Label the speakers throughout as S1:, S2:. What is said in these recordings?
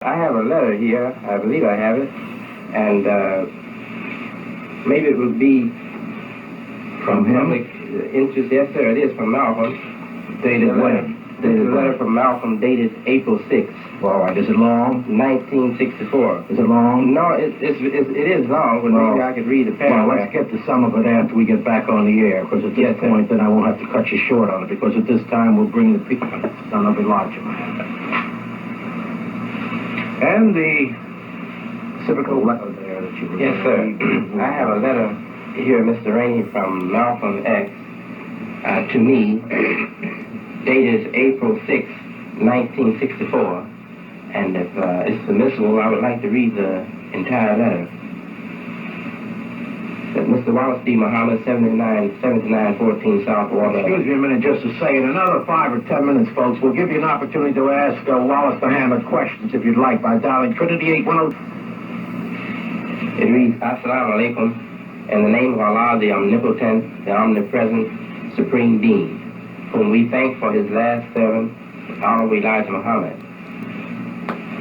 S1: I have a letter here. I believe I have it. And maybe it would be
S2: From him?
S1: public interest. Yes, sir, it is from Malcolm.
S2: Dated when?
S1: This is a letter from Malcolm dated April 6th.
S2: All right. Is it long?
S1: 1964.
S2: Is it long?
S1: No, it is long, but maybe I could read the
S2: Well,
S1: paragraph.
S2: let's get to some of it after we get back on the air, because at this
S1: Yes, sir.
S2: point, then I won't have to cut you short on it, because at this time we'll bring the people. Son of Elijah. And the typical letter there that you
S1: Yes, sir. I have a letter here, Mr. Rainey, from Malcolm X to me, dated April 6, 1964. And if it's permissible, I would like to read the entire letter. That Mr. Wallace D. Mohammed, 7914 South Water.
S2: Excuse me a minute just to say, in another 5 or 10 minutes, folks, we'll give you an opportunity to ask Wallace Mohammed questions, if you'd like, by dialing Trinity 810.
S1: It reads, Assalamu alaikum, in the name of Allah, the omnipotent, the omnipresent, supreme being, whom we thank for his last servant, Honorable Elijah Muhammad.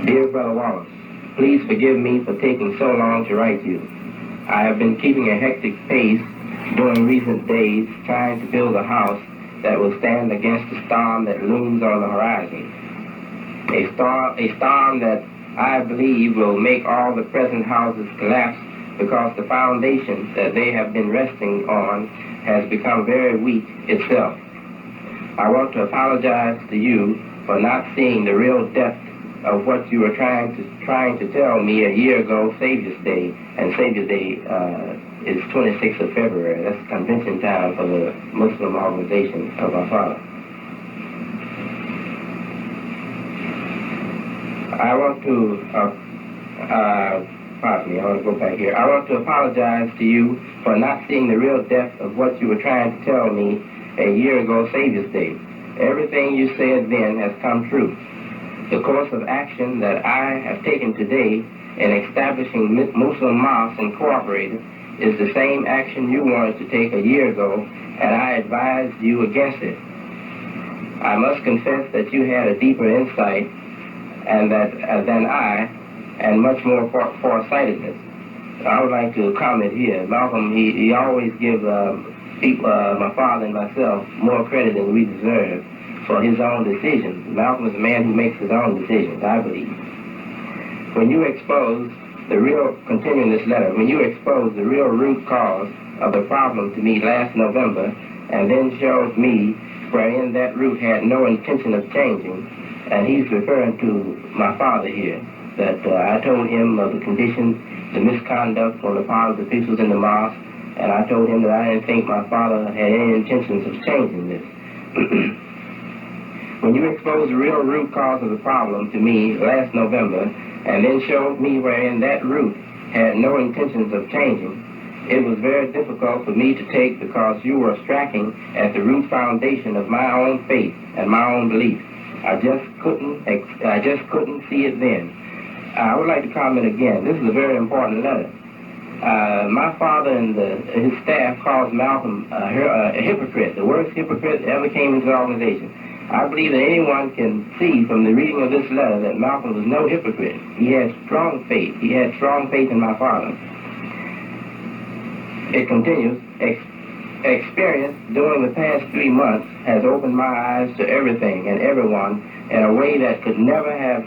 S1: Dear Brother Wallace, please forgive me for taking so long to write you. I have been keeping a hectic pace during recent days, trying to build a house that will stand against the storm that looms on the horizon. A storm that I believe will make all the present houses collapse because the foundation that they have been resting on has become very weak itself. I want to apologize to you for not seeing the real depth of what you were trying to tell me a year ago, Savior's Day, and Savior's Day is 26th of February. That's convention time for the Muslim organization of our father. I want to, pardon me, I want to go back here. I want to apologize to you for not seeing the real depth of what you were trying to tell me a year ago, Savior's Day. Everything you said then has come true. The course of action that I have taken today in establishing Muslim Mosques Incorporated is the same action you wanted to take a year ago, and I advised you against it. I must confess that you had a deeper insight and that than I, and much more foresightedness. I would like to comment here. Malcolm, he always gives people, my father and myself, more credit than we deserve for his own decisions. Malcolm is a man who makes his own decisions, I believe. When you expose the real, continuing this letter, when you expose the real root cause of the problem to me last November, and then showed me wherein that root had no intention of changing, and he's referring to my father here, that I told him of the conditions, the misconduct on the part of the officials in the mosque, and I told him that I didn't think my father had any intentions of changing this. When you exposed the real root cause of the problem to me last November, and then showed me wherein that root had no intentions of changing, it was very difficult for me to take because you were striking at the root foundation of my own faith and my own belief. I just couldn't see it then. I would like to comment again. This is a very important letter. My father and his staff calls Malcolm a hypocrite, the worst hypocrite that ever came into the organization. I believe that anyone can see from the reading of this letter that Malcolm was no hypocrite. He had strong faith. He had strong faith in my father. It continues, experience during the past 3 months has opened my eyes to everything and everyone in a way that could never have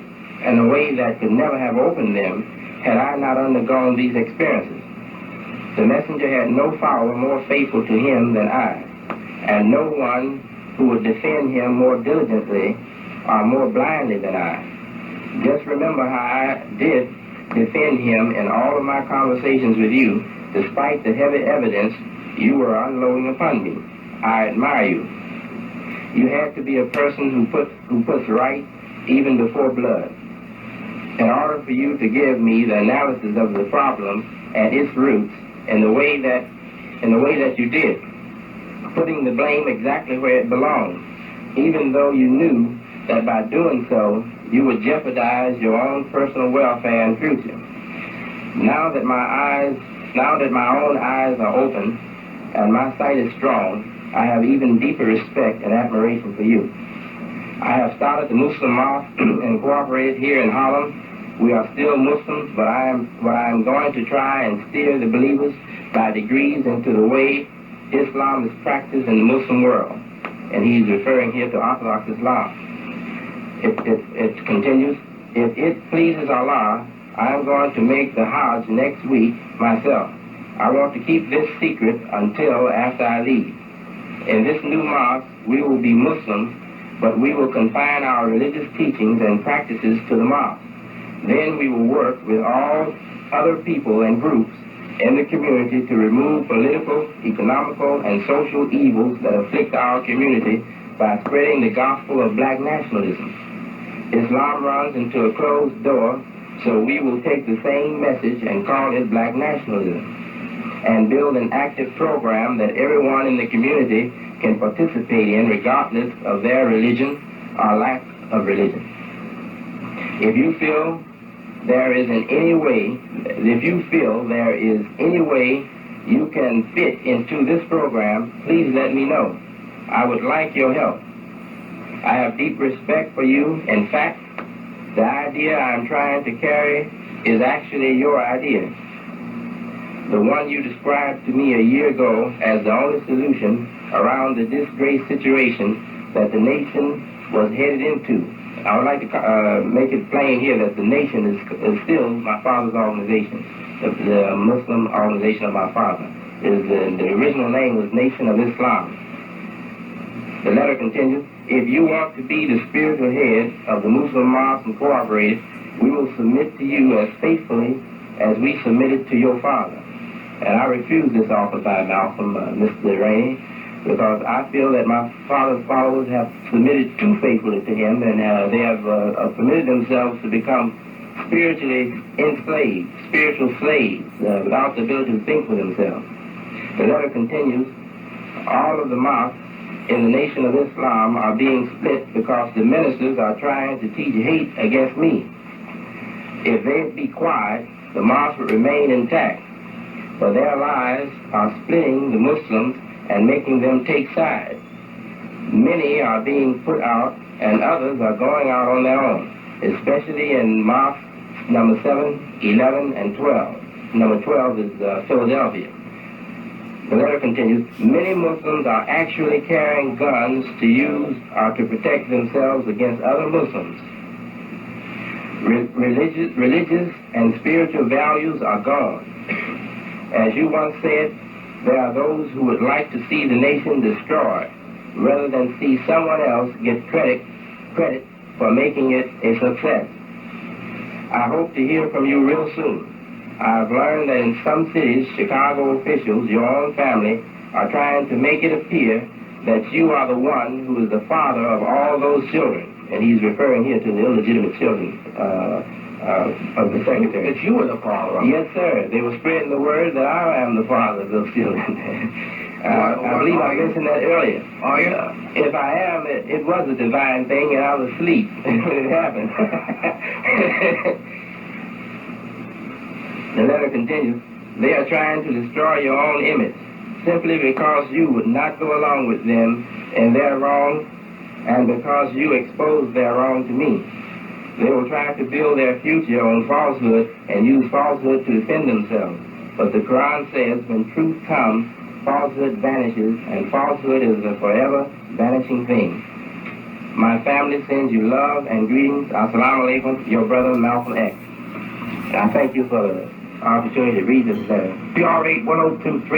S1: opened them had I not undergone these experiences. The messenger had no follower more faithful to him than I, and no one who would defend him more diligently or more blindly than I. Just remember how I did defend him in all of my conversations with you, despite the heavy evidence you were unloading upon me. I admire you. You had to be a person who puts right even before blood. In order for you to give me the analysis of the problem and its roots in the way that you did, putting the blame exactly where it belongs, even though you knew that by doing so you would jeopardize your own personal welfare and future. Now that my own eyes are open and my sight is strong, I have even deeper respect and admiration for you. I have started the Muslim Mosque Incorporated here in Harlem, We are still Muslims, but I am going to try and steer the believers by degrees into the way Islam is practiced in the Muslim world. And he's referring here to Orthodox Islam. It continues, if it pleases Allah, I am going to make the Hajj next week myself. I want to keep this secret until after I leave. In this new mosque, we will be Muslims, but we will confine our religious teachings and practices to the mosque. Then we will work with all other people and groups in the community to remove political, economical, and social evils that afflict our community by spreading the gospel of black nationalism. Islam runs into a closed door, so we will take the same message and call it black nationalism, and build an active program that everyone in the community can participate in regardless of their religion or lack of religion. If you feel there is any way you can fit into this program, please let me know. I would like your help. I have deep respect for you. In fact, the idea I'm trying to carry is actually your idea. The one you described to me a year ago as the only solution around the disgraced situation that the nation was headed into. I would like to make it plain here that the nation is still my father's organization, the Muslim organization of my father. The original name was Nation of Islam. The letter continues, if you want to be the spiritual head of the Muslim Mosque Incorporated, we will submit to you as faithfully as we submitted to your father. And I refuse this offer by Malcolm, Mr. Rainey, because I feel that my father's followers have submitted too faithfully to him, and they have permitted themselves to become spiritually enslaved, spiritual slaves, without the ability to think for themselves. The letter continues, all of the mosques in the Nation of Islam are being split because the ministers are trying to teach hate against me. If they'd be quiet, the mosque would remain intact. But their lies are splitting the Muslims and making them take sides. Many are being put out and others are going out on their own, especially in mosques number 7, 11, and 12. Number 12 is Philadelphia. The letter continues, many Muslims are actually carrying guns to use or to protect themselves against other Muslims. Religious and spiritual values are gone. As you once said, there are those who would like to see the nation destroyed rather than see someone else get credit for making it a success. I hope to hear from you real soon. I've learned that in some cities, Chicago officials, your own family, are trying to make it appear that you are the one who is the father of all those children. And he's referring here to the illegitimate children of the secretary.
S2: That you were the father of.
S1: Yes, sir. They were spreading the word that I am the father of those children. I believe I mentioned that earlier.
S2: Oh, yeah.
S1: If I am, it was a divine thing, and I was asleep when it happened. The letter continues, they are trying to destroy your own image simply because you would not go along with them in their wrong and because you exposed their wrong to me. They will try to build their future on falsehood and use falsehood to defend themselves. But the Quran says when truth comes, falsehood vanishes, and falsehood is a forever vanishing thing. My family sends you love and greetings. Assalamu alaikum, your brother Malcolm X. And I thank you for the opportunity to read this letter.
S2: PR 81023.